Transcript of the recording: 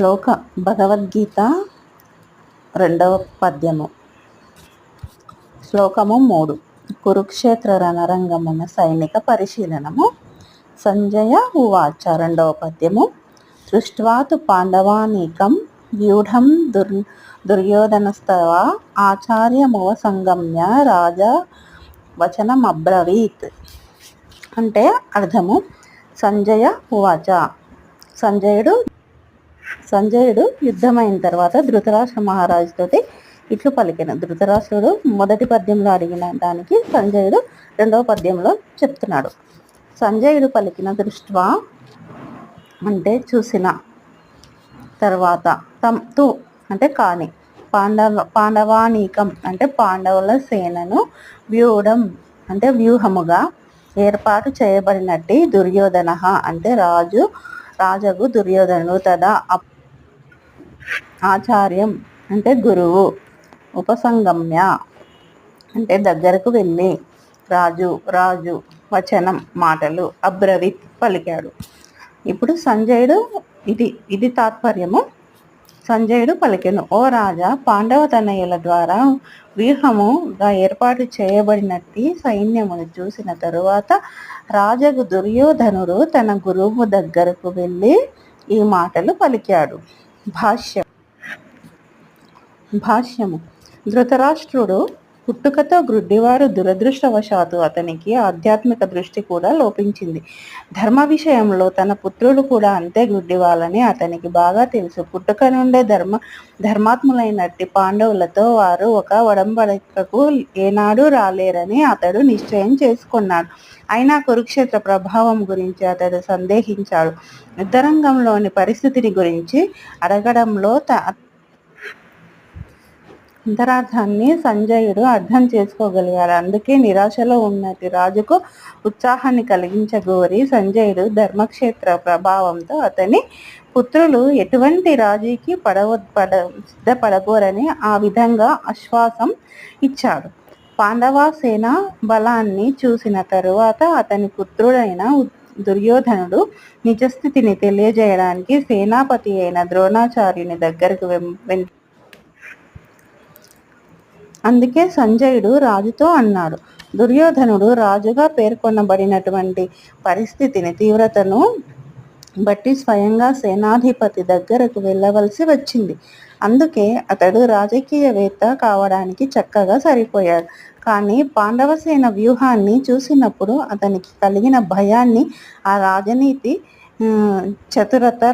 శ్లోక భగవద్గీత 2వ పద్యము. శ్లోకము 3. కురుక్షేత్ర రణరంగమున సైనిక పరిశీలనము. సంజయ ఉవాచ. 2వ పద్యము. దృష్ట్వా తు పాండవానీకం వ్యూఢం దుర్యోధనస్తవ ఆచార్యముపసంగమ్య రాజా వచనమబ్రవీత్. అంటే అర్థము, సంజయ ఉవాచ. సంజయుడు యుద్ధమైన తర్వాత ధృతరాష్ట్ర మహారాజుతోటి ఇట్లు పలికెను. ధృతరాష్ట్రుడు మొదటి పద్యంలో అడిగిన దానికి సంజయుడు 2వ పద్యంలో చెప్తున్నాడు. సంజయుడు పలికిన దృష్ట్వా అంటే చూసిన, తర్వాత తు అంటే కాని, పాండవానీకం అంటే పాండవుల సేనను, వ్యూఢం అంటే వ్యూహముగా ఏర్పాటు చేయబడినట్టి, దుర్యోధన అంటే రాజగు దుర్యోధనుడు, తదా ఆచార్యం అంటే గురువు, ఉపసంగమ్య అంటే దగ్గరకు వెళ్ళి, రాజు వచనం మాటలు, అబ్రవీత్ పలికాడు. ఇప్పుడు సంజయుడు ఇది తాత్పర్యము. సంజయుడు పలికెను, ఓ రాజా, పాండవ తనయుల ద్వారా వ్యూహముగా ఏర్పాటు చేయబడినట్టి సైన్యమును చూసిన తరువాత రాజగు దుర్యోధనుడు తన గురువు దగ్గరకు వెళ్ళి ఈ మాటలు పలికాడు. భాష్యము. ధృతరాష్ట్రుడు పుట్టుకతో గ్రుడ్డివాడు. దురదృష్టవశాత్తు అతనికి ఆధ్యాత్మిక దృష్టి కూడా లోపించింది. ధర్మ విషయంలో తన పుత్రులు కూడా అంతే గ్రుడ్డివాళ్ళని అతనికి బాగా తెలుసు. పుట్టుక నుండే ధర్మాత్ములైనట్టి పాండవులతో వారు ఒక ఒడంబడికకు ఏనాడు రాలేరని అతడు నిశ్చయం చేసుకున్నాడు. అయినా కురుక్షేత్ర ప్రభావం గురించి అతడు సందేహించాడు. యుద్ధరంగంలోని పరిస్థితిని గురించి అడగడంలో అంతరార్థాన్ని సంజయుడు అర్థం చేసుకోగలిగాడు. అందుకే నిరాశలో ఉన్నటి రాజుకు ఉత్సాహాన్ని కలిగించగోరి సంజయుడు ధర్మక్షేత్ర ప్రభావంతో అతని పుత్రులు ఎటువంటి రాజీకి సిద్ధపడబోరని ఆ విధంగా ఆశ్వాసం ఇచ్చాడు. పాండవ సేన బలాన్ని చూసిన తరువాత అతని పుత్రుడైన దుర్యోధనుడు నిజస్థితిని తెలియజేయడానికి సేనాపతి అయిన ద్రోణాచార్యుని దగ్గరకు అందుకే సంజయుడు రాజుతో అన్నాడు, దుర్యోధనుడు రాజుగా పేర్కొనబడినటువంటి పరిస్థితిని తీవ్రతను బట్టి స్వయంగా సేనాధిపతి దగ్గరకు వెళ్ళవలసి వచ్చింది. అందుకే అతడు రాజకీయవేత్త కావడానికి చక్కగా సరిపోయాడు. కానీ పాండవసేన వ్యూహాన్ని చూసినప్పుడు అతనికి కలిగిన భయాన్ని ఆ రాజనీతి చతురత